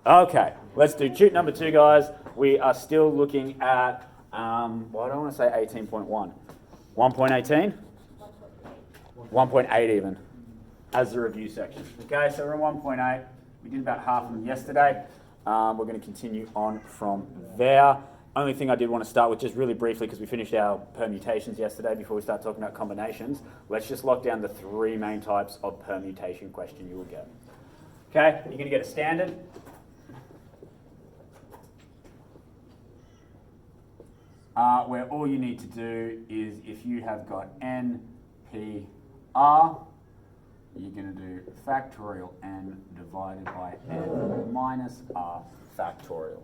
Okay, let's do tute number 2, guys. We are still looking at, well, I don't want to say 18.1. 1.18? 1.8 even, as the review section. Okay, so we're on 1.8. We did about half of them yesterday. We're going to continue on from there. Only thing I did want to start with, just really briefly, because we finished our permutations yesterday before we start talking about combinations, let's just lock down the 3 main types of permutation question you will get. Okay, you're going to get a standard. Where all you need to do is, if you have got n, p, r, you're going to do factorial n divided by n minus r factorial.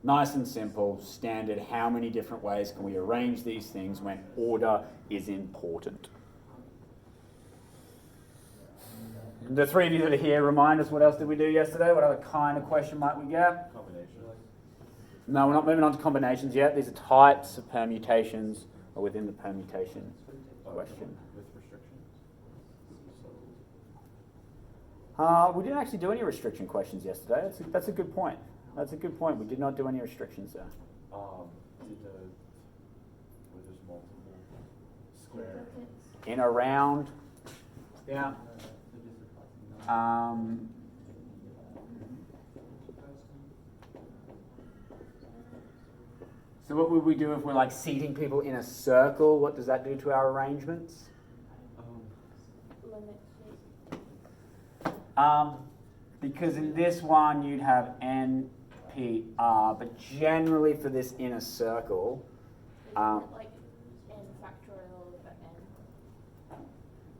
Nice and simple, standard. How many different ways can we arrange these things when order is important? The 3 of you that are here, remind us, what else did we do yesterday? What other kind of question might we get? Combinations. No, we're not moving on to combinations yet. These are types of permutations or within the permutation question. With restrictions. We didn't actually do any restriction questions yesterday. That's a good point. That's a good point. We did not do any restrictions there. Where there's multiple square. In, around. Yeah. So what would we do if we're like seating people in a circle? What does that do to our arrangements? Because in this one you'd have n, p, r, but generally for this inner circle, like n factorial over n?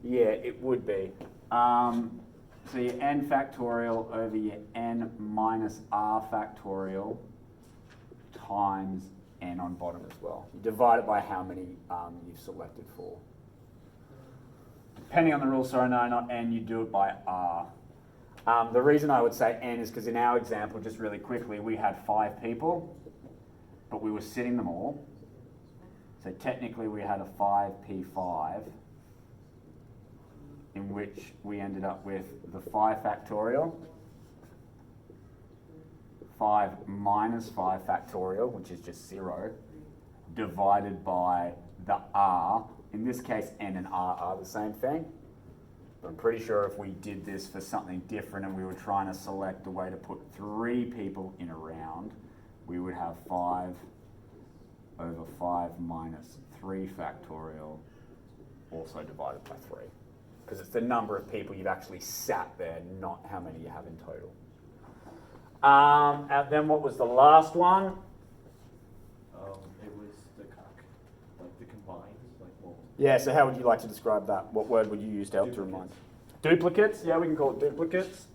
yeah, it would be. So your n factorial over your n minus r factorial times n on bottom as well. You divide it by how many you've selected for. Depending on the rule, sorry, no, not n, you do it by r. The reason I would say n is because in our example, just really quickly, we had 5 people, but we were sitting them all. So technically we had a 5p5, in which we ended up with the 5 factorial, 5 minus 5 factorial, which is just 0, divided by the r. In this case, n and r are the same thing. But I'm pretty sure if we did this for something different and we were trying to select a way to put 3 people in a round, we would have 5 over 5 minus 3 factorial, also divided by 3. Because it's the number of people you've actually sat there, not how many you have in total. And then what was the last one? It was the like the combined, like multiple. Yeah, so how would you like to describe that? What word would you use to help to remind? Duplicates? Yeah, we can call it duplicates.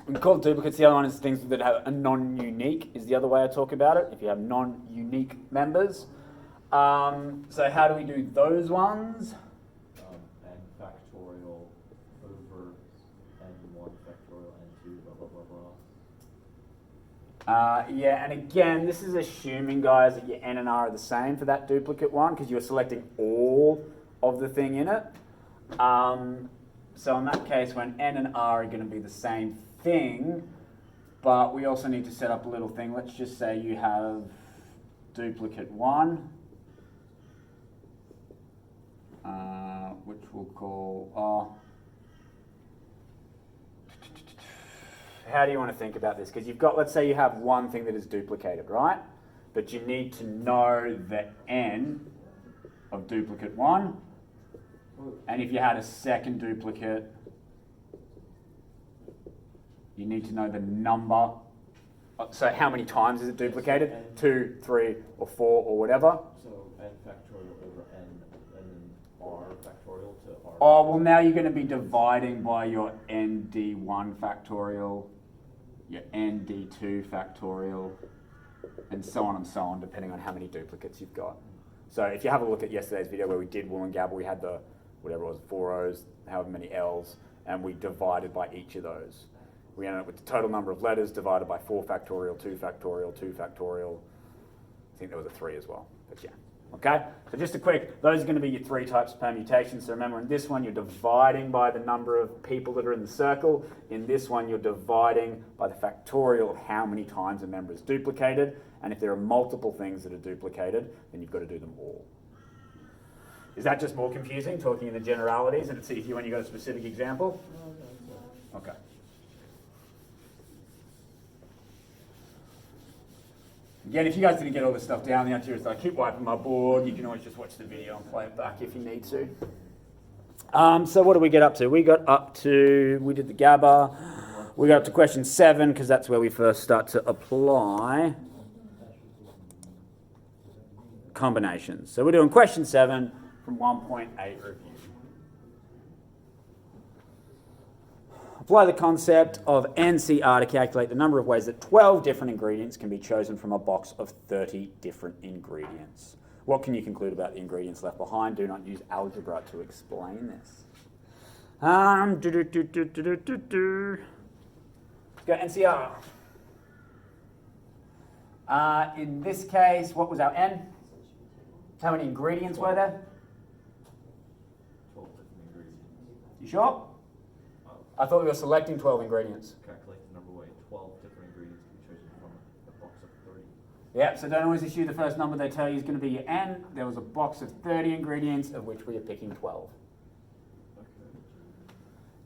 We can call it duplicates. The other one is things that have a non-unique, is the other way I talk about it, if you have non-unique members. So how do we do those ones? N factorial over n1 factorial n2, blah, blah, blah, blah. Yeah, and again, this is assuming, guys, that your n and r are the same for that duplicate one, because you're selecting all of the thing in it. So in that case, when n and r are going to be the same thing, but we also need to set up a little thing. Let's just say you have duplicate 1, which we'll call, how do you want to think about this? Because you've got, let's say you have one thing that is duplicated, right? But you need to know the n of duplicate 1. And if you had a second duplicate, you need to know the number. So how many times is it duplicated? 2, 3, or 4, or whatever. So n factorial over n and then r factorial to r. Oh, well, now you're going to be dividing by your nd1 factorial, your nd2 factorial, and so on, depending on how many duplicates you've got. So if you have a look at yesterday's video where we did wool and gabble, we had the, whatever it was, 4 O's, however many L's, and we divided by each of those. We ended up with the total number of letters divided by 4 factorial, 2 factorial, 2 factorial. I think there was a 3 as well, but yeah. Okay, so just a quick, those are going to be your three types of permutations. So remember, in this one, you're dividing by the number of people that are in the circle. In this one, you're dividing by the factorial of how many times a member is duplicated. And if there are multiple things that are duplicated, then you've got to do them all. Is that just more confusing, talking in the generalities, and it's easier when you've got a specific example? Okay. Again, if you guys didn't get all this stuff down, the answer is I keep wiping my board. You can always just watch the video and play it back if you need to. So what did we get up to? We did the GABA. We got up to question 7 because that's where we first start to apply combinations. So we're doing question 7 from 1.8 review. Apply the concept of NCR to calculate the number of ways that 12 different ingredients can be chosen from a box of 30 different ingredients. What can you conclude about the ingredients left behind? Do not use algebra to explain this. Let's go NCR. In this case, what was our N? How many ingredients were there? 12 different ingredients. You sure? I thought we were selecting 12 ingredients. Calculate the number way. 12 different ingredients can be chosen from a box of 30. Yeah, so don't always assume the first number they tell you is going to be your N. There was a box of 30 ingredients, of which we are picking 12. Okay.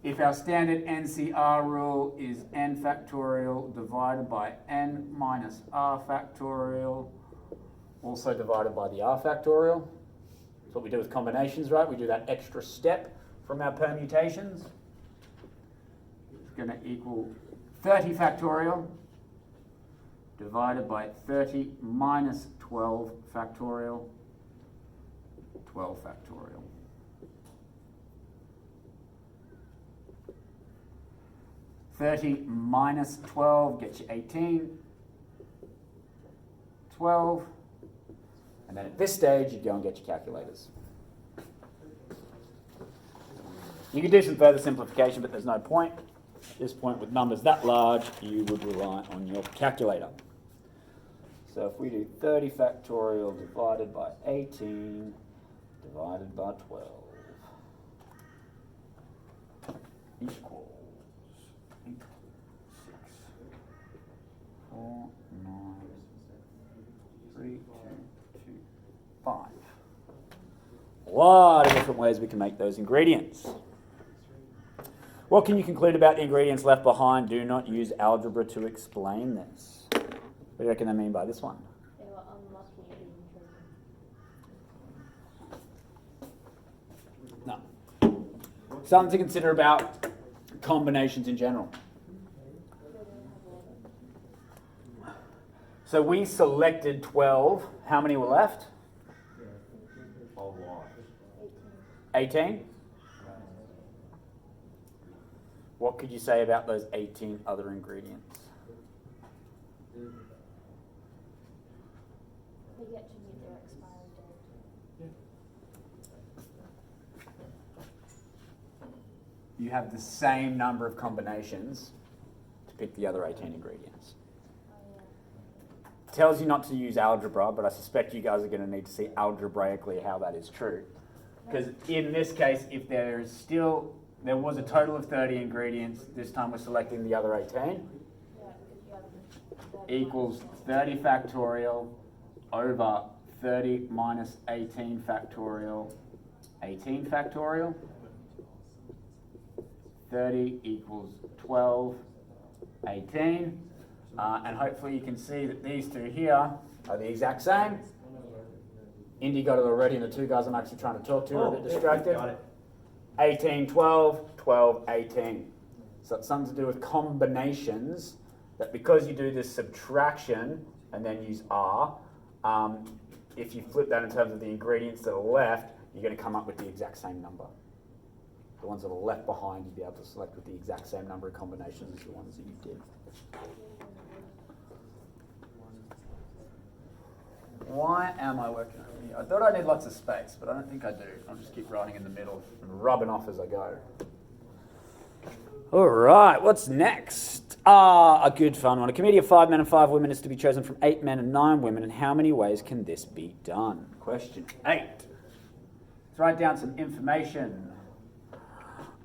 If our standard NCR rule is N factorial divided by N minus R factorial, also divided by the R factorial. That's what we do with combinations, right? We do that extra step from our permutations. Going to equal 30 factorial divided by 30 minus 12 factorial, 12 factorial. (30 minus 12 gets you 18, 12, and then at this stage you go and get your calculators. You can do some further simplification, but there's no point. At this point, with numbers that large, you would rely on your calculator. So if we do 30 factorial divided by 18 divided by 12 equals 8, 6, 4, 9, 3, 2, 2, 5. A lot of different ways we can make those ingredients. What can you conclude about the ingredients left behind? Do not use algebra to explain this. What do you reckon they mean by this one? They were unlucky being chosen. No. Something to consider about combinations in general. They didn't have 11. So we selected 12. How many were left? All lost. 18. 18? What could you say about those 18 other ingredients? They get to meet their expiry date. You have the same number of combinations to pick the other 18 ingredients. Oh, yeah. Tells you not to use algebra, but I suspect you guys are going to need to see algebraically how that is true. Because in this case, if there was a total of 30 ingredients, this time we're selecting the other 18, Yeah, because you have 30 equals minus 30 factorial over 30 minus 18 factorial, 18 factorial. 30 equals 12, 18. And hopefully you can see that these two here are the exact same. Indy got it already, and the two guys I'm actually trying to talk to are a bit distracted. Got it. 18, 12, 12, 18. So it's something to do with combinations, that because you do this subtraction and then use R, if you flip that in terms of the ingredients that are left, you're going to come up with the exact same number. The ones that are left behind, you'll be able to select with the exact same number of combinations as the ones that you did. Why am I working over here? I thought I need lots of space, but I don't think I do. I'll just keep writing in the middle and rubbing off as I go. All right, what's next? A good fun one. A committee of 5 men and 5 women is to be chosen from 8 men and 9 women, and how many ways can this be done? Question 8. Let's write down some information.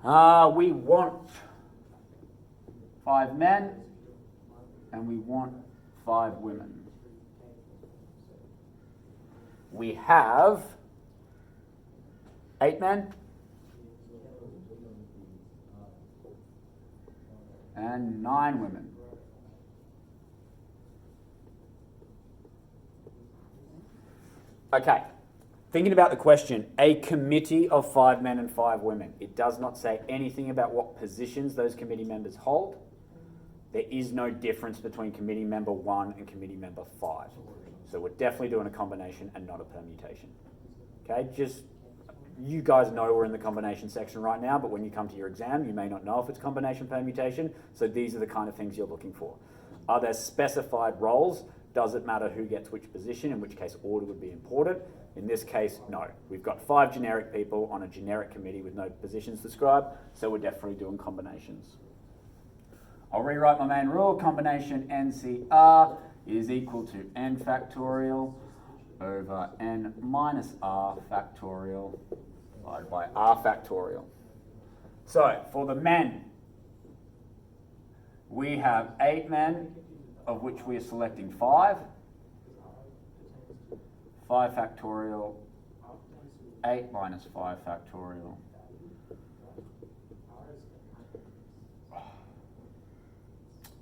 We want 5 men and we want 5 women. We have 8 men and 9 women. Okay, thinking about the question, a committee of 5 men and 5 women. It does not say anything about what positions those committee members hold. There is no difference between committee member 1 and committee member 5. So we're definitely doing a combination and not a permutation. Okay, just, you guys know we're in the combination section right now, but when you come to your exam, you may not know if it's combination permutation. So these are the kind of things you're looking for. Are there specified roles? Does it matter who gets which position, in which case order would be important? In this case, no. We've got 5 generic people on a generic committee with no positions described, so we're definitely doing combinations. I'll rewrite my main rule. Combination NCR is equal to n factorial over n minus r factorial divided by r factorial. So for the men, we have 8 men, of which we are selecting 5. 5 factorial, 8 minus 5 factorial.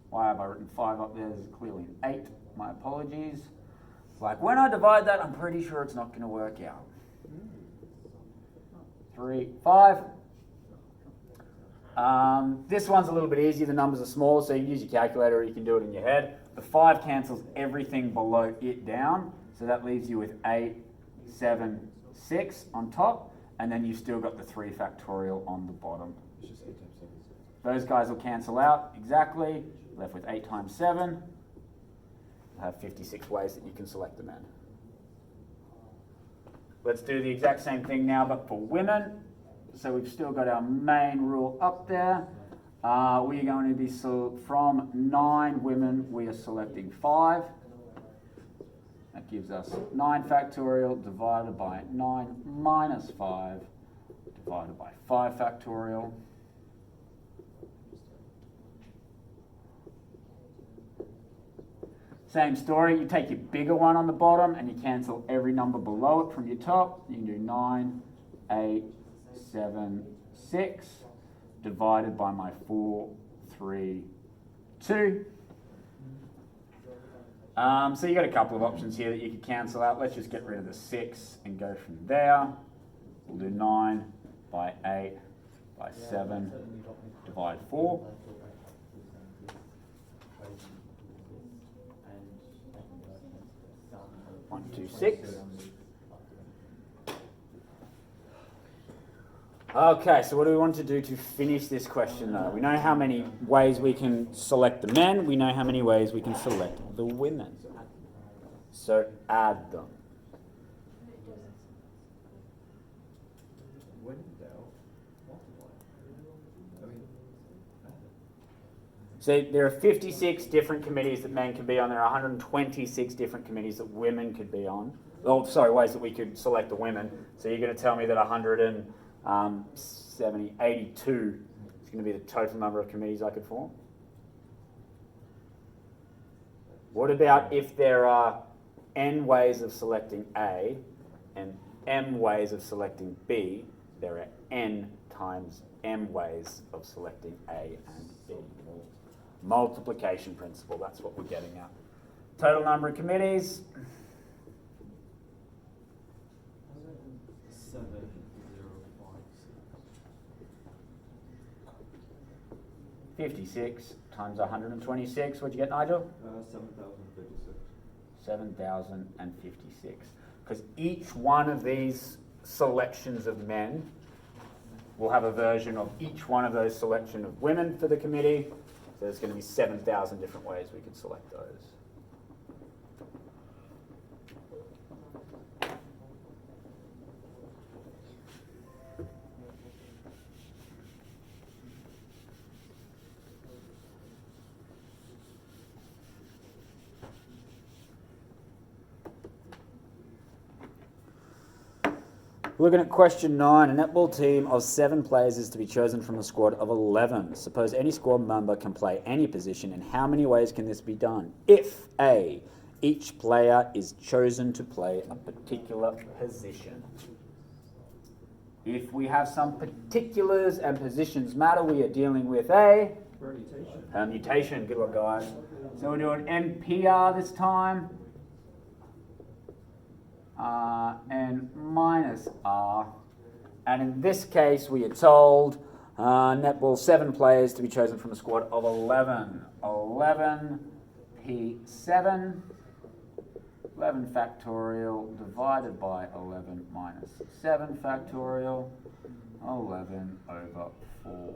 Why have I written 5 up there? There's clearly an 8. My apologies. Like when I divide that, I'm pretty sure it's not going to work out. 3, 5. This one's a little bit easier. The numbers are small, so you can use your calculator or you can do it in your head. The 5 cancels everything below it down, so that leaves you with 8, 7, 6 on top, and then you've still got the 3 factorial on the bottom. It's just 8 times 7. Those guys will cancel out exactly. Left with 8 times 7. You have 56 ways that you can select the men. Let's do the exact same thing now, but for women. So we've still got our main rule up there. We are going to be, from 9 women, we are selecting 5. That gives us 9 factorial divided by 9 minus 5 divided by 5 factorial. Same story, you take your bigger one on the bottom and you cancel every number below it from your top. You can do 9, 8, 7, 6, divided by my 4, 3, 2. So you got a couple of options here that you could cancel out. Let's just get rid of the 6 and go from there. We'll do 9 by 8 by 7, divide 4. 1, 2, 6. Okay, so what do we want to do to finish this question though? We know how many ways we can select the men, we know how many ways we can select the women. So add them. So there are 56 different committees that men can be on. There are 126 different committees that women could be on. Oh, sorry, ways that we could select the women. So you're going to tell me that 82 is going to be the total number of committees I could form? What about if there are n ways of selecting A and m ways of selecting B? There are n times m ways of selecting A and B. Multiplication principle, that's what we're getting at. Total number of committees. 7, 0, 5, 56 times 126. What'd you get, Nigel? 7,056. 7,056. Because each one of these selections of men will have a version of each one of those selection of women for the committee. So there's going to be 7,000 different ways we could select those. Looking at question 9, a netball team of 7 players is to be chosen from a squad of 11. Suppose any squad member can play any position, and how many ways can this be done? If A, each player is chosen to play a particular position. If we have some particulars and positions matter, we are dealing with a permutation. Good one, guys. So we're doing NPR this time. N minus R. And in this case, we are told netball 7 players to be chosen from a squad of 11. 11 P7. 11 factorial divided by 11 minus 7 factorial. 11 over 4.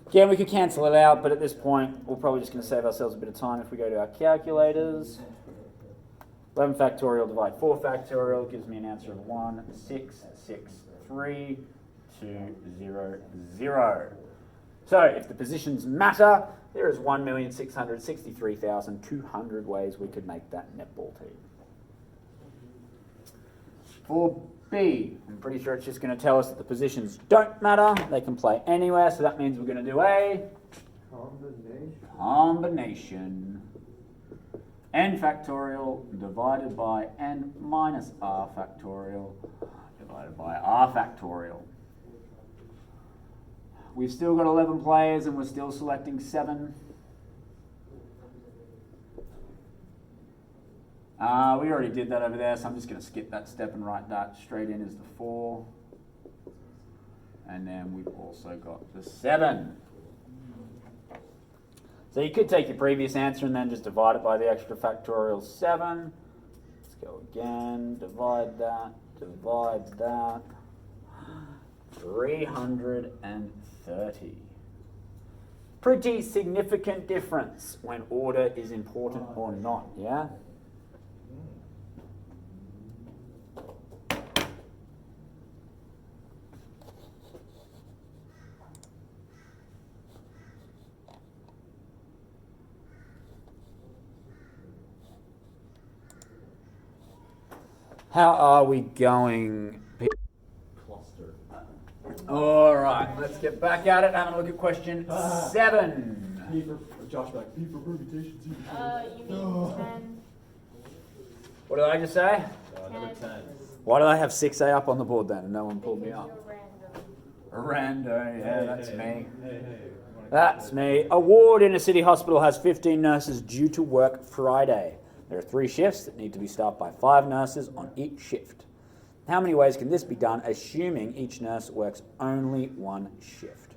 Again, we could cancel it out, but at this point, we're probably just going to save ourselves a bit of time if we go to our calculators. 11 factorial divide 4 factorial gives me an answer of 1,663,200. So if the positions matter, there is 1,663,200 ways we could make that netball team. For B, I'm pretty sure it's just going to tell us that the positions don't matter. They can play anywhere, so that means we're going to do a combination. N factorial divided by n minus r factorial divided by r factorial. We've still got 11 players and we're still selecting 7. We already did that over there, so I'm just going to skip that step and write that straight in as the 4. And then we've also got the 7. So you could take your previous answer and then just divide it by the extra factorial 7. Let's go again, divide that. 330. Pretty significant difference when order is important or not, yeah? How are we going? Cluster. All right, let's get back at it. Having a look at question 7. P for Josh back. P for permutations. You mean 10? What did I just say? Number 10. Why did I have 6A up on the board then and no one pulled me Because up? you're random. Rando, yeah, that's me. Hey. That's me. A ward in a city hospital has 15 nurses due to work Friday. There are 3 shifts that need to be staffed by 5 nurses on each shift. How many ways can this be done, assuming each nurse works only 1 shift?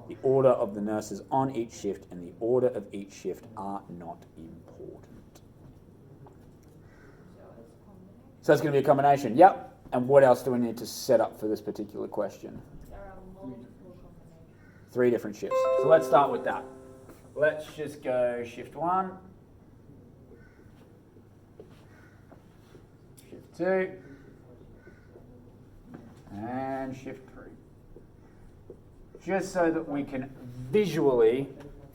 The order of the nurses on each shift and the order of each shift are not important. So it's going to be a combination. Yep. And what else do we need to set up for this particular question? There are multiple combinations. 3 different shifts. So let's start with that. Let's just go shift 1. Shift 2. And shift 3. Just so that we can visually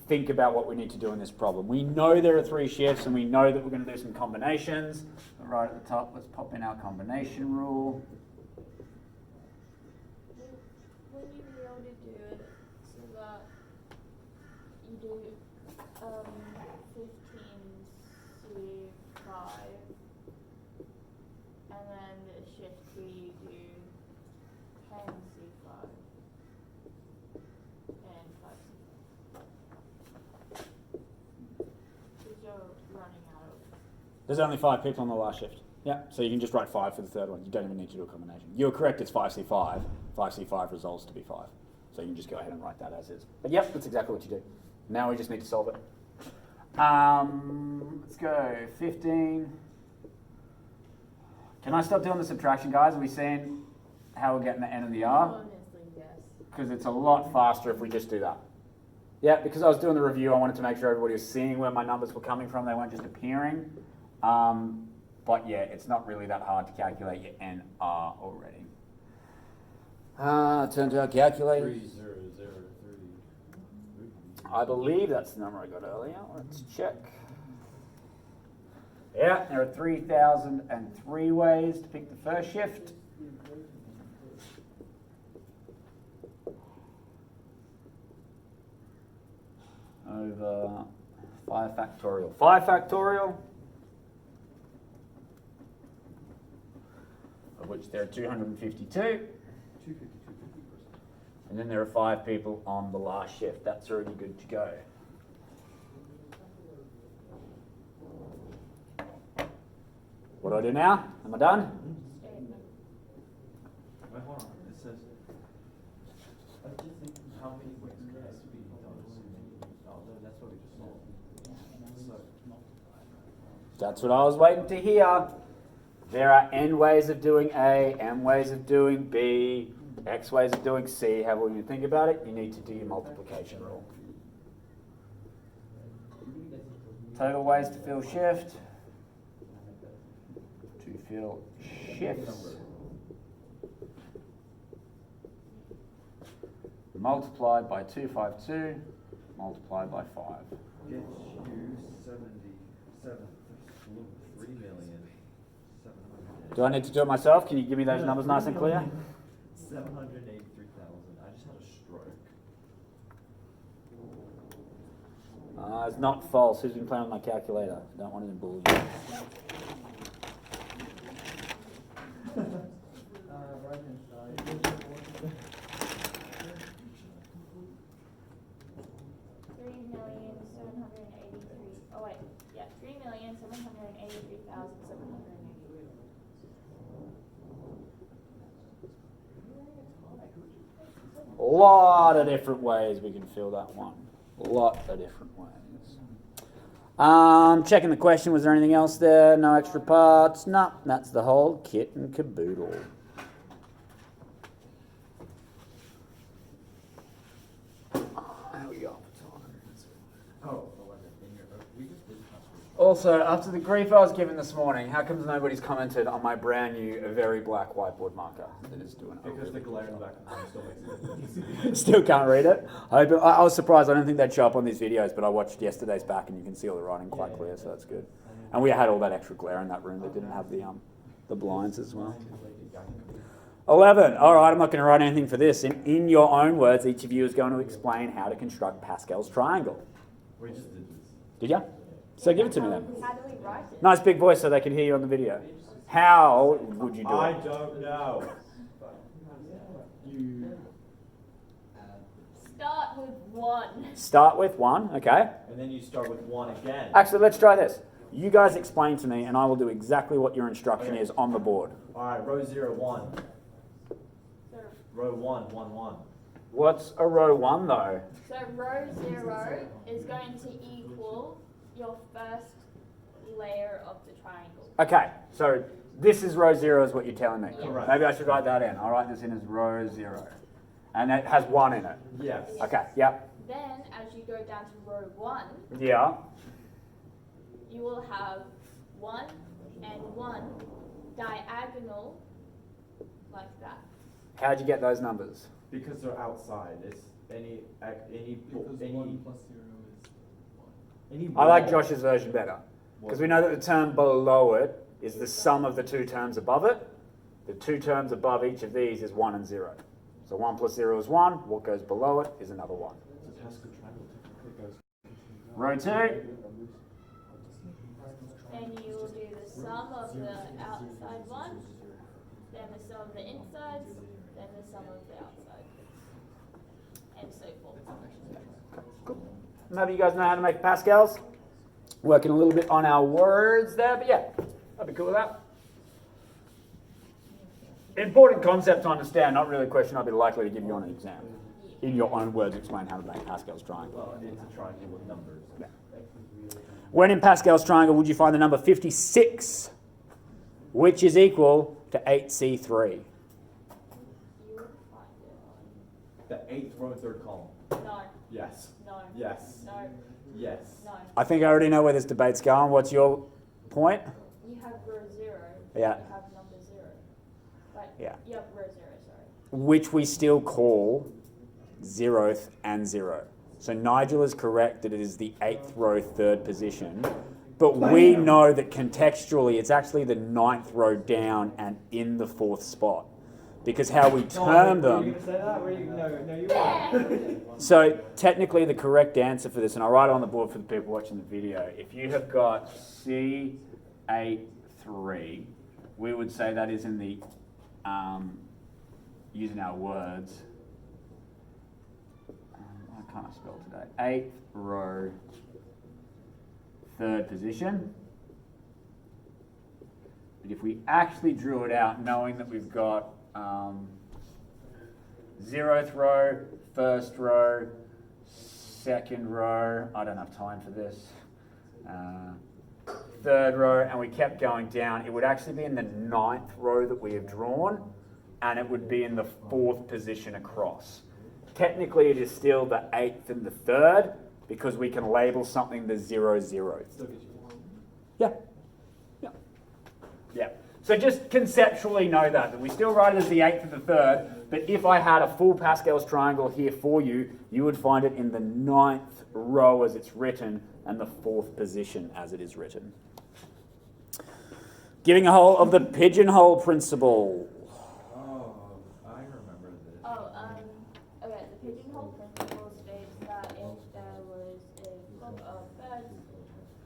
think about what we need to do in this problem. We know there are 3 shifts and we know that we're going to do some combinations. But right at the top, let's pop in our combination rule. When you be able to do it so that you do 15C5 and then the shift 3 you do 10C5 and 5C5. Because you're running out of. There's only 5 people on the last shift. Yeah, so you can just write 5 for the third one. You don't even need to do a combination. You're correct, it's 5C5. 5C5 resolves to be 5. So you can just go ahead and write that as is. But yep, that's exactly what you do. Now we just need to solve it. Let's go 15. Can I stop doing the subtraction, guys? Are we seeing how we're getting the N and the R? Honestly, yes. Because it's a lot faster if we just do that. Yeah, because I was doing the review, I wanted to make sure everybody was seeing where my numbers were coming from. They weren't just appearing. But yeah, it's not really that hard to calculate your NR already. Turn to our calculator. 3003. I believe that's the number I got earlier. Let's check. Yeah, there are 3,003 ways to pick the first shift. Over 5 factorial. 5 factorial, of which there are 252. And then there are 5 people on the last shift. That's already good to go. What do I do now? Am I done? Wait, hold on. It says, I just think how many ways can this be done? Oh, that's what we just saw. That's what I was waiting to hear. There are n ways of doing A, m ways of doing B, x ways of doing C. However you think about it, you need to do your multiplication rule. Total ways to fill shift. To fill shifts. Multiplied by 252, multiplied by 5. Gets you 3,700,000. Do I need to do it myself? Can you give me those numbers nice and clear? 783,000. I just had a stroke. It's not false. Who's been playing with my calculator? I don't want to bully you. Right-hand side. 3,783,000. Oh wait, yeah, 3,783,783. A lot of different ways we can fill that one. A lot of different ways. Checking the question. Was there anything else there? No extra parts? No, that's the whole kit and caboodle. How we go? Oh, we just did Also, after the grief I was given this morning, how comes nobody's commented on my brand new, very black whiteboard marker that is doing it? because the glare in the back of the room still makes it easy. Still can't read it. I was surprised. I don't think they'd show up on these videos, but I watched yesterday's back and you can see all the writing quite clear, so that's good. And we had all that extra glare in that room that didn't have the blinds as well. 11. All right, I'm not going to write anything for this. In your own words, each of you is going to explain how to construct Pascal's triangle. We just did this. Did ya? So give it to me then. How do we write it? Nice big voice so they can hear you on the video. How would you do I it? don't know. You. Start with 1. Start with 1, okay? And then you start with 1 again. Actually, let's try this. You guys explain to me and I will do exactly what your instruction is on the board. Alright, row 0, 1. Row 1, 1, 1. What's a row 1 though? So row 0 is going to equal your first layer of the triangle. Okay, so this is row 0 is what you're telling me. Correct. Maybe I should write that in. I'll write this in as row 0. And it has 1 in it. Yes. Okay, yep. Then as you go down to row 1, Yeah. you will have 1 and 1 diagonal like that. How'd you get those numbers? Because they're outside. It's any Because 1 plus 0 is 1. I like Josh's version better. Because we know that the term below it is the sum of the 2 terms above it. The 2 terms above each of these is 1 and 0. So 1 plus 0 is 1. What goes below it is another 1. Row 2. Then you will do the sum of the outside one, then the sum of the insides, then the sum of the outside, and so forth. Maybe you guys know how to make Pascals. Working a little bit on our words there, but yeah, I'd be cool with that. Important concept to understand, not really a question I'd be likely to give you on an exam. In your own words, explain how to make Pascal's triangle. Well, it's a triangle with numbers. Yeah. When in Pascal's triangle would you find the number 56, which is equal to 8C3? You would find The 8th row, 3rd column. it. No, Yes. no, Yes. no, Yes. no. I think I already know where this debate's going. What's your point? You have row 0. Yeah. You have number 0. Right? Yeah. You have row 0, sorry. Which we still call 0th and 0. So Nigel is correct that it is the 8th row, 3rd position, but we know that contextually it's actually the 9th row down and in the 4th spot. Because how we term them... Were you going to say that? No, you weren't. So technically the correct answer for this, and I'll write it on the board for the people watching the video, if you have got C83, we would say that is in the, using our words, I can't spell today, 8th row, 3rd position. But if we actually drew it out, knowing that we've got 0th row, 1st row, 2nd row, I don't have time for this, 3rd row, and we kept going down, it would actually be in the 9th row that we have drawn, and it would be in the 4th position across. Technically it is still the 8th and the 3rd, because we can label something the 0, 0. Yeah. Yeah. Yeah. So just conceptually know that we still write it as the 8th and the 3rd, but if I had a full Pascal's triangle here for you, you would find it in the 9th row as it's written and the 4th position as it is written. Giving a whole of the pigeonhole principle. Oh, I remember this. Okay, the pigeonhole principle states that if there was a flock of birds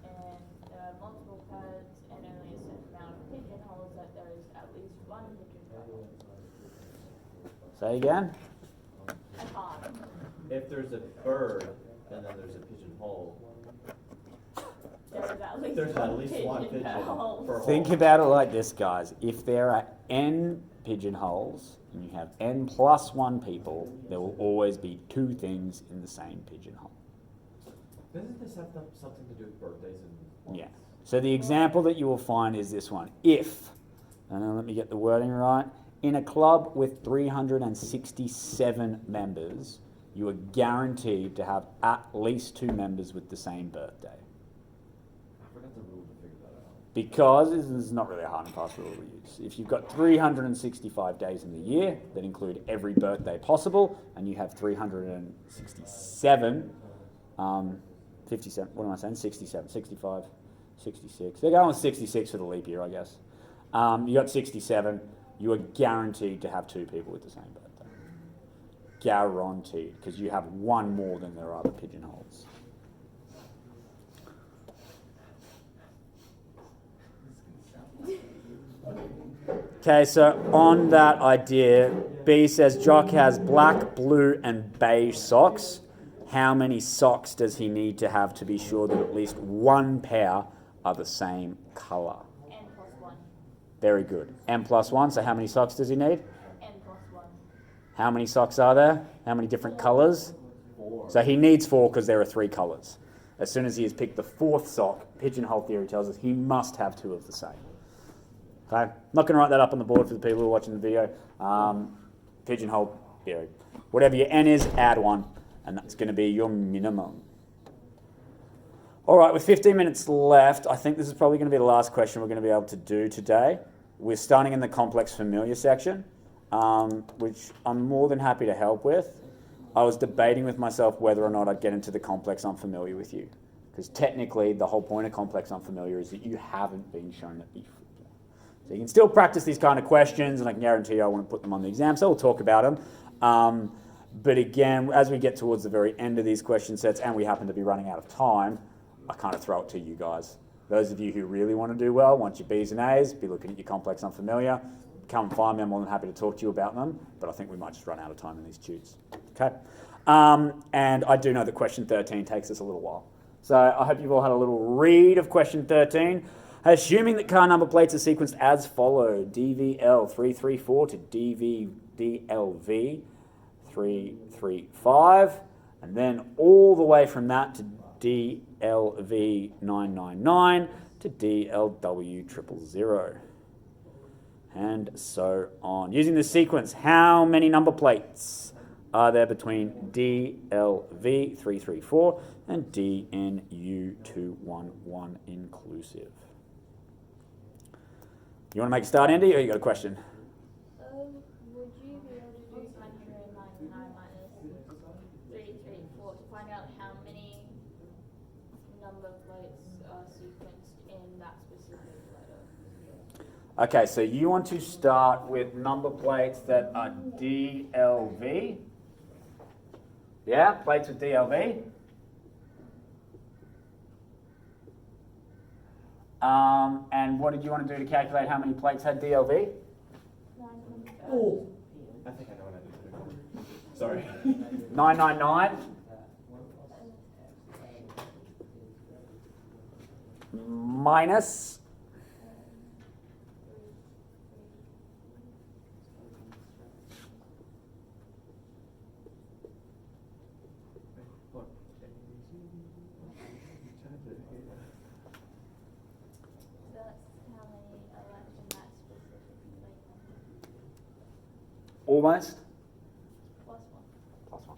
and there are multiple birds and only a certain amount of pigeonholes, that there is at least one pigeonhole. Say again? I can't. If there's a bird and then there's a pigeonhole, There's at least one pigeonhole per hole. Think about it like this, guys. If there are n pigeonholes and you have n plus 1 people, there will always be 2 things in the same pigeonhole. Doesn't this have something to do with birthdays and... Yeah. So the example that you will find is this one. If, and let me get the wording right, in a club with 367 members, you are guaranteed to have at least 2 members with the same birthday. I forgot the rule to figure that out. Because this is not really a hard and fast rule we use. If you've got 365 days in the year that include every birthday possible, and you have 367, 57, what am I saying? 67, 65, 66. They're going with 66 for the leap year, I guess. You got 67, you are guaranteed to have 2 people with the same birthday. Guaranteed, because you have 1 more than there are other pigeonholes. Okay, so on that idea, B says Jock has black, blue, and beige socks. How many socks does he need to have to be sure that at least 1 pair are the same colour? N plus 1. Very good. M plus 1, so how many socks does he need? N plus 1. How many socks are there? How many different colours? 4. So he needs 4 because there are 3 colours. As soon as he has picked the 4th sock, pigeonhole theory tells us he must have 2 of the same. Okay, not going to write that up on the board for the people who are watching the video. Pigeonhole theory. Whatever your N is, add 1, and that's going to be your minimum. All right, with 15 minutes left, I think this is probably going to be the last question we're going to be able to do today. We're starting in the complex familiar section, which I'm more than happy to help with. I was debating with myself whether or not I'd get into the complex unfamiliar with you, because technically the whole point of complex unfamiliar is that you haven't been shown it before. So you can still practice these kind of questions, and I can guarantee you I want to put them on the exam, so we'll talk about them. But again, as we get towards the very end of these question sets, and we happen to be running out of time, I kind of throw it to you guys. Those of you who really want to do well, want your B's and A's, be looking at your complex unfamiliar, come and find me, I'm more than happy to talk to you about them, but I think we might just run out of time in these tutes. Okay? And I do know that question 13 takes us a little while. So I hope you've all had a little read of question 13. Assuming that car number plates are sequenced as follow, DVL334 to DVDLV335, and then all the way from that to DLV999 to DLW000, and so on. Using this sequence, how many number plates are there between DLV334 and DNU211 inclusive? You want to make a start, Andy, or you got a question? Would you be able to do 999 minus 334 to find out how many number plates are sequenced Okay, so you want to start with number plates that are DLV. Yeah, plates with DLV. And what did you want to do to calculate how many plates had DLV? Oh, I think I know what I need to do. Sorry. 999 minus Look. That's how many election that specific plate number. almost Plus one. plus 1.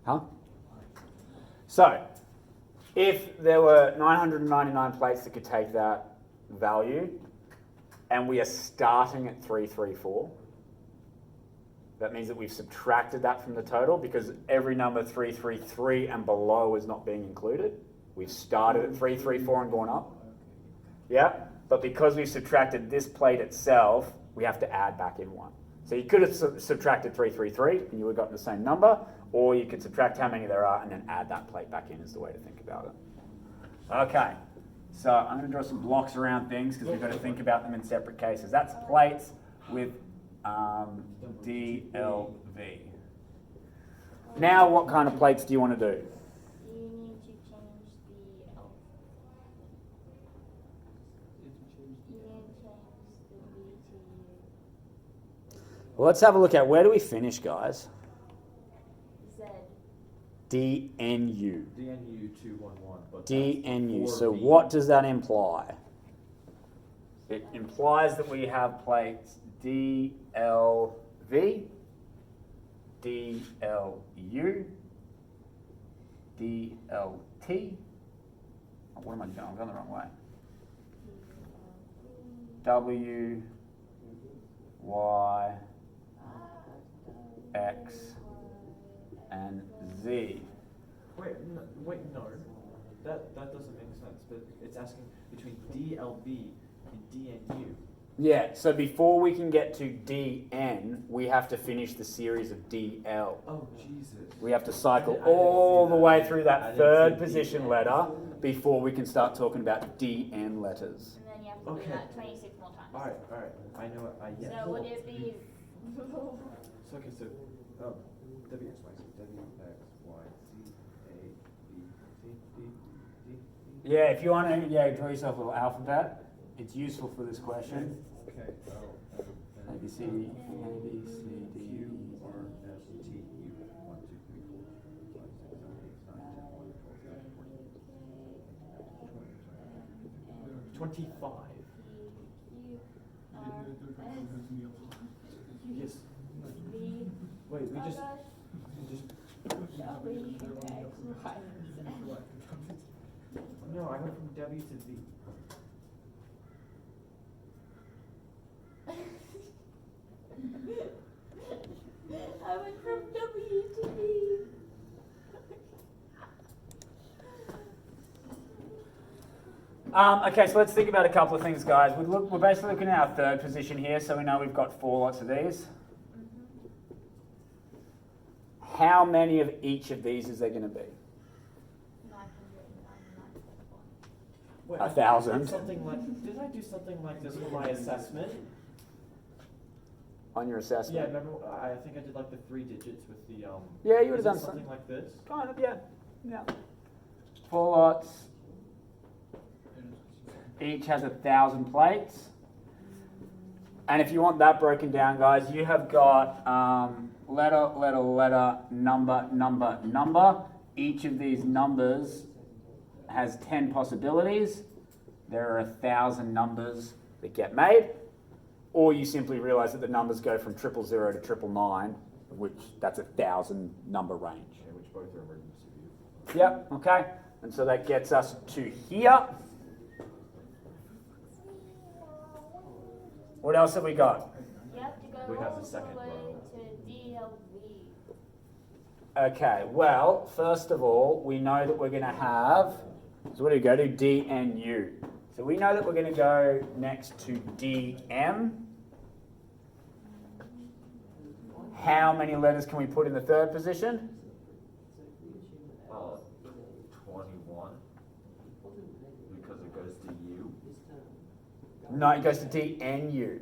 Huh? So, if there were 999 plates that could take that value, and we are starting at 334, that means that we've subtracted that from the total because every number 333 and below is not being included. We've started at 334 and gone up. Yeah? But because we've subtracted this plate itself, we have to add back in 1. So you could have subtracted 333 and you would have gotten the same number, or you could subtract how many there are and then add that plate back in is the way to think about it. Okay, so I'm going to draw some blocks around things because we've got to think about them in separate cases. That's plates with DLV. Now what kind of plates do you want to do? You need to change the L. You need to change the B to U. Well, let's have a look at where do we finish, guys? Z. DNU. DNU 211. But DNU. that's So 4B. what does that imply? It implies that we have plates DLV, DLU, DLT. Oh, what am I doing? I'm going the wrong way. W, Y, X, and Z. Wait, no. That doesn't make sense. But it's asking between DLV and DNU. Yeah, so before we can get to DN, we have to finish the series of DL. Oh Jesus. We have to cycle I didn't all see the that. way through I that didn't third see position DN. letter before we can start talking about DN letters. And then you have to Okay. do that 26 more times. All right. I know it. Yeah. So would it be? So okay, so W X Y Z W X Y Z A B C D D. Yeah, if you want to draw yourself a little alphabet, it's useful for this question. Okay. A, B, C, A, B, C, D, E, Q R S T U 1 2 3 4 5 6 7 8 9 10 11 12 13 14 25. Yes. Wait, we just. No, I went from W to Z. I went from W to B. Okay, so let's think about a couple of things, guys. We're basically looking at our third position here, so we know we've got 4 lots of these. How many of each of these is there going to be? 999.1. Wait, 1,000. Did I do something like this for my assessment? On your Yeah, assessment? remember, I think I did like the 3 digits with the, Yeah, you would have is it done something like this? Kind of, yeah. 4 lots. Each has 1,000 plates. And if you want that broken down, guys, you have got letter, number. Each of these numbers has 10 possibilities. There are 1,000 numbers that get made. Or you simply realize that the numbers go from 000 to 999, which that's 1,000 number range. Yeah, which both are emergency vehicles. Yep, okay. And so that gets us to here. What else have we got? You have to go We have the all second way row. to DLV. Okay, well, first of all, we know that we're going to have, so what do we go to? D and U. So we know that we're going to go next to DM. How many letters can we put in the third position? 21. Because it goes to U. No, it goes to D and U.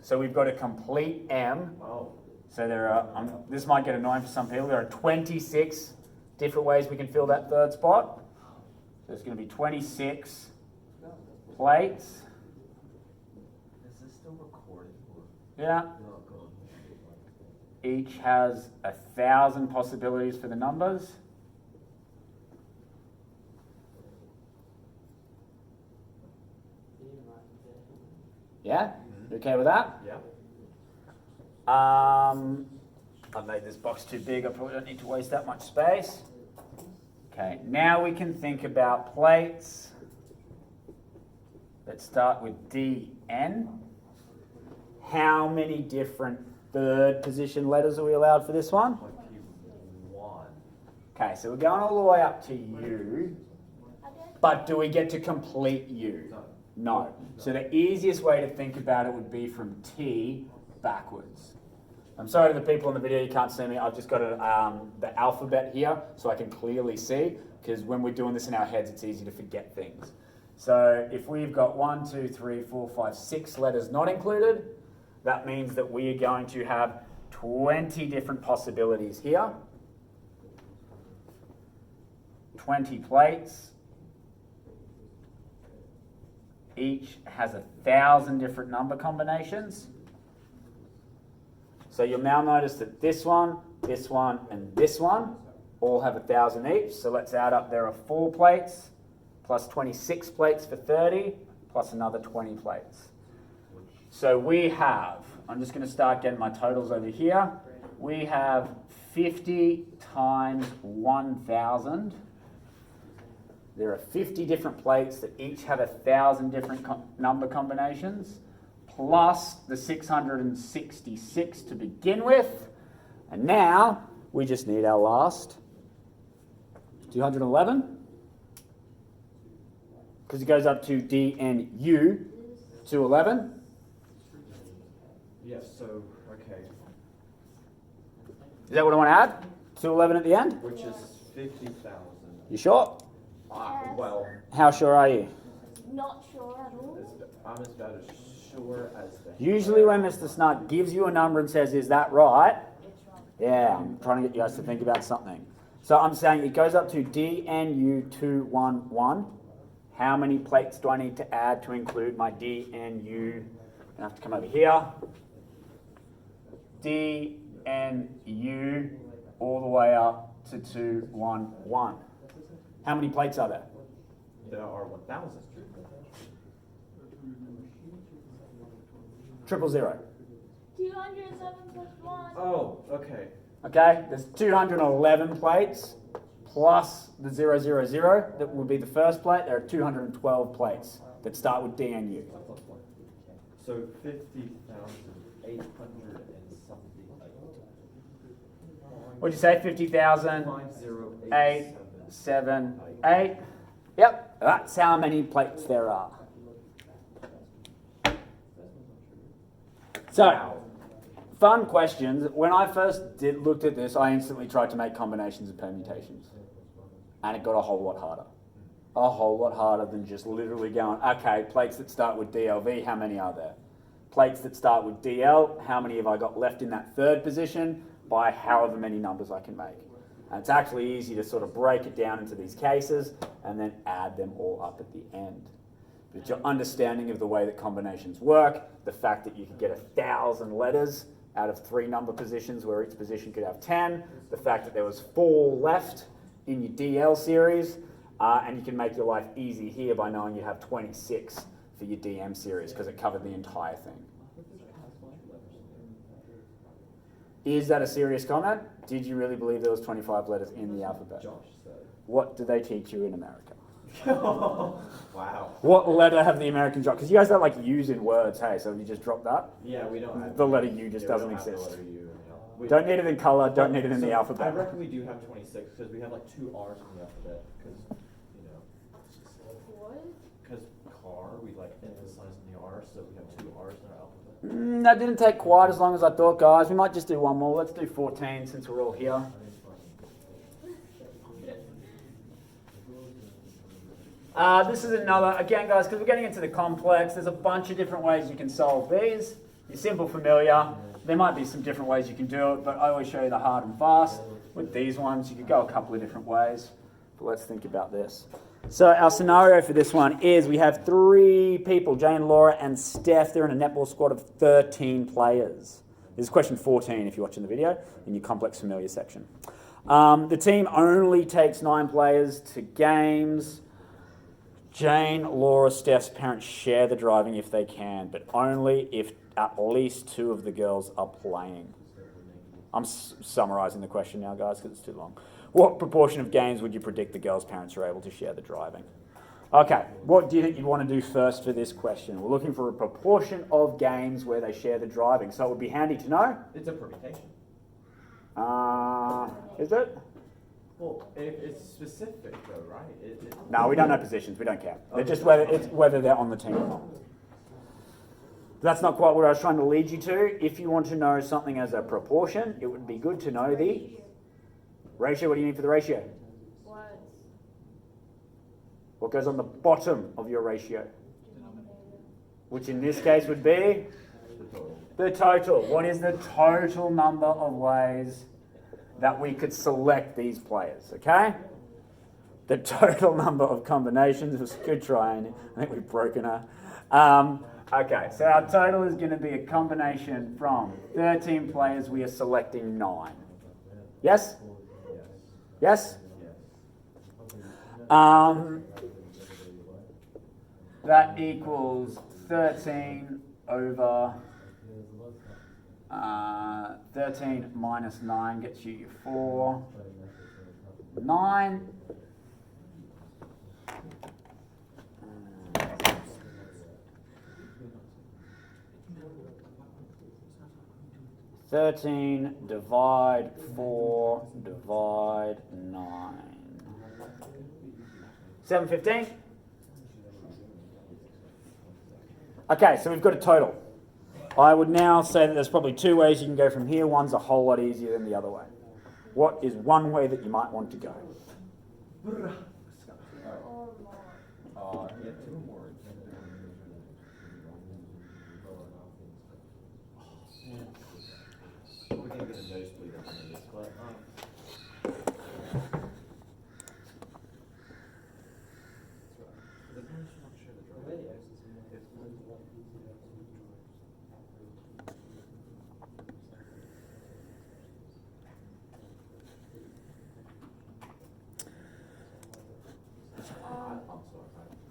So we've got a complete M. Oh. So there are, this might get annoying for some people, there are 26 different ways we can fill that third spot. So it's going to be 26 plates. Is this still recorded? Yeah. Each has 1,000 possibilities for the numbers. Yeah? You okay with that? Yeah. I've made this box too big, I probably don't need to waste that much space. Okay, now we can think about plates that start with DN. How many different third position letters are we allowed for this one? 21. Okay, so we're going all the way up to U, but do we get to complete U? No. So the easiest way to think about it would be from T backwards. I'm sorry to the people in the video, you can't see me. I've just got the alphabet here so I can clearly see, because when we're doing this in our heads, it's easy to forget things. So if we've got 1, 2, 3, 4, 5, 6 letters not included, that means that we are going to have 20 different possibilities here. 20 plates. Each has 1,000 different number combinations. So you'll now notice that this one, and this one all have 1,000 each. So let's add up, there are 4 plates, plus 26 plates for 30, plus another 20 plates. So we have, I'm just going to start getting my totals over here. We have 50 times 1,000. There are 50 different plates that each have 1,000 different number combinations, plus the 666 to begin with. And now we just need our last 211, because it goes up to D and U, 211. Yes, so, okay. Is that what I want to add? 211 at the end? Which is 50,000. You sure? Well, How sure are you? Not sure at all. I'm as about as sure as the... Usually when Mr. Snug gives you a number and says, is that right? It's wrong. Yeah, I'm trying to get you guys to think about something. So I'm saying it goes up to DNU 211. How many plates do I need to add to include my DNU? I have to come over here. DNU all the way up to 211. How many plates are there? There are 1,000. 000. 207 plus 1. Oh, okay. Okay, there's 211 plates plus the 000 that will be the first plate. There are 212 plates that start with D and U. So 50,800 and something. What'd you say? 50,000? 50,878. 7, 8. Yep, that's how many plates there are. So, fun questions. When I first looked at this, I instantly tried to make combinations and permutations. And it got a whole lot harder. A whole lot harder than just literally going, okay, plates that start with DLV, how many are there? Plates that start with DL, how many have I got left in that third position by however many numbers I can make. And it's actually easy to sort of break it down into these cases and then add them all up at the end. But it's your understanding of the way that combinations work, the fact that you could get 1,000 letters out of 3 number positions where each position could have 10, the fact that there was 4 left in your DL series, and you can make your life easy here by knowing you have 26 for your DM series because it covered the entire thing. Is that a serious comment? Did you really believe there was 25 letters in the alphabet? Josh said. What do they teach you in America? Wow. What letter have the Americans dropped? Because you guys don't like use in words, hey, so have you just dropped that? Yeah, we don't have... The letter U just we doesn't don't have the exist. letter U, Don't need it in color, don't need it in So the I alphabet. reckon we do have 26 because we have like 2 R's in the alphabet. Because, you know, What? because car, we like emphasize in the R, so we have 2 R's in our alphabet. That didn't take quite as long as I thought, guys. We might just do one more. Let's do 14 since we're all here. This is another, again guys, because we're getting into the complex, there's a bunch of different ways you can solve these. Your simple, familiar, there might be some different ways you can do it, but I always show you the hard and fast. With these ones, you could go a couple of different ways. But let's think about this. So our scenario for this one is we have 3 people, Jane, Laura and Steph. They're in a netball squad of 13 players. This is question 14 if you're watching the video in your complex familiar section. The team only takes 9 players to games. Jane, Laura, Steph's parents share the driving if they can, but only if at least 2 of the girls are playing. I'm summarising the question now, guys, because it's too long. What proportion of games would you predict the girls' parents are able to share the driving? Okay, what do you think you'd want to do first for this question? We're looking for a proportion of games where they share the driving, so it would be handy to know. It's a permutation. Is it? Well, if it's specific though, right? No, we don't know positions. We don't care. They're just whether they're on the team or not. That's not quite what I was trying to lead you to. If you want to know something as a proportion, it would be good to know the ratio. What do you need for the ratio? What? What goes on the bottom of your ratio? Which in this case would be The total. the total. What is the total number of ways that we could select these players, okay? The total number of combinations. It was a good try, and I think we've broken her. Okay, so our total is going to be a combination from 13 players. We are selecting 9. Yes? Yes? That equals 13 over 13 minus 9 gets you 4. 9. Thirteen divide 4 divide 9. 715. Okay, so we've got a total. I would now say that there's probably 2 ways you can go from here. One's a whole lot easier than the other way. What is one way that you might want to go? Or more. Yeah, 2 more. We can get a nosebleed up into this, but the parents should not share the driving. I'm sorry.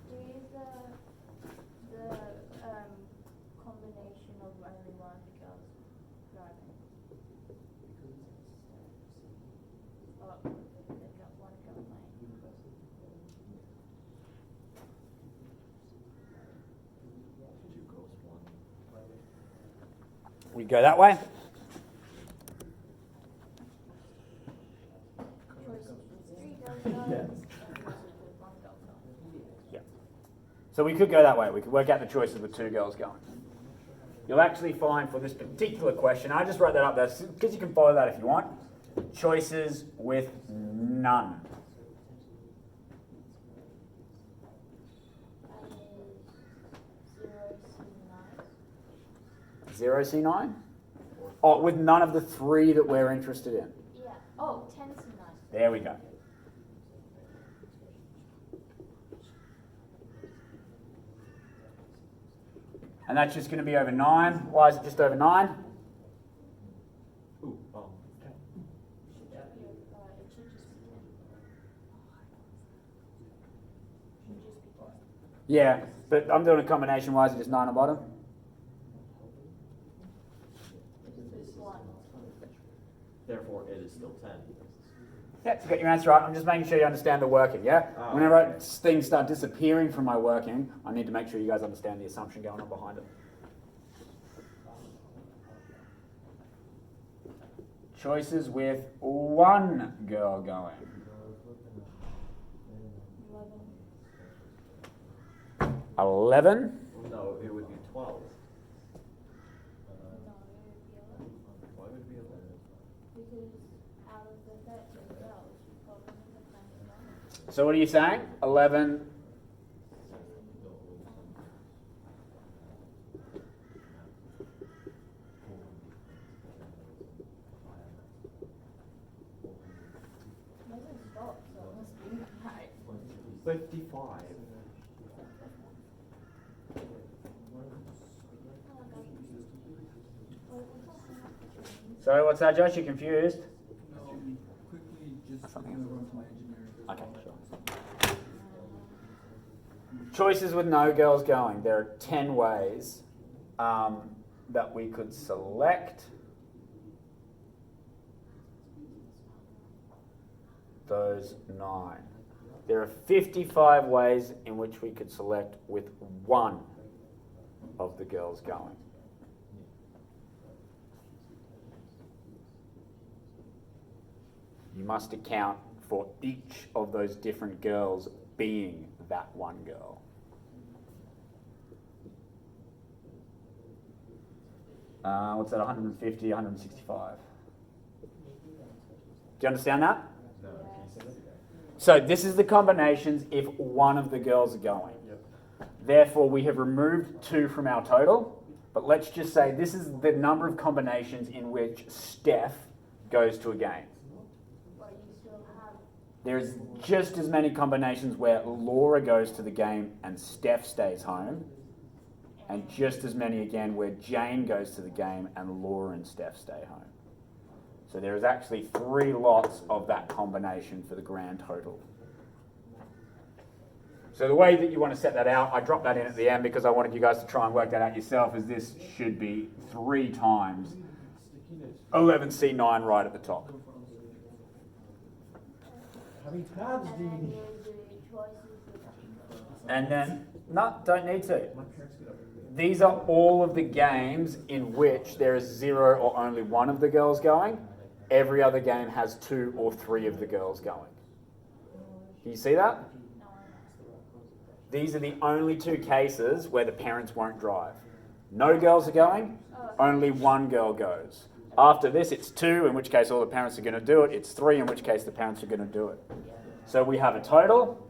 Do you the combination of only one of the girls driving? Oh, they've got one girl playing. Two girls, one. We go that way. Three girls going, Yeah. with one girl going. Yeah. So we could go that way. We could work out the choices with 2 girls going. You'll actually find for this particular question, I just wrote that up there because you can follow that if you want. Choices with none. Is 0 C9? Oh, with none of the 3 that we're interested in. yeah. Oh, 10 C9. There we go. And that's just going to be over 9. Why is it just over 9? Ooh, okay. It should just be 10. Should just be 10. Yeah, but I'm doing a combination. Why is it just 9 on the bottom? It's 1. Therefore, it is still 10. Yeah, you got your answer right. I'm just making sure you understand the working, yeah? Oh, Whenever okay. things start disappearing from my working, I need to make sure you guys understand the assumption going on behind it. Choices with one girl going. 11. No, it would be 12. No, it would be 11. Why would it be 11? Because out of the 13 girls, you put them in the same. So what are you saying? 11. Doesn't stop, so it must be right. 55. Sorry, what's that, Josh? You confused? No, quickly just Something go on to my engineering. Okay, sure. Choices with no girls going. There are 10 ways that we could select those 9. There are 55 ways in which we could select with one of the girls going. You must account for each of those different girls being that one girl. What's that, 150, 165? Do you understand that? No, can you say that again? So this is the combinations if one of the girls are going. Yep. Therefore, we have removed 2 from our total, but let's just say this is the number of combinations in which Steph goes to a game. But you still have. There's just as many combinations where Laura goes to the game and Steph stays home, and just as many again where Jane goes to the game and Laura and Steph stay home. So there is actually 3 lots of that combination for the grand total. So the way that you want to set that out, I dropped that in at the end because I wanted you guys to try and work that out yourself, as this should be 3 times 11C9 right at the top. How many tabs do you And then need? you'll do choices with. And then, no, don't need to. My parents get up every day. These are all of the games in which there is 0 or only 1 of the girls going. Every other game has 2 or 3 of the girls going. Can you see that? These are the only 2 cases where the parents won't drive. No girls are going, only 1 girl goes. After this, it's 2, in which case all the parents are going to do it. It's 3, in which case the parents are going to do it. So we have a total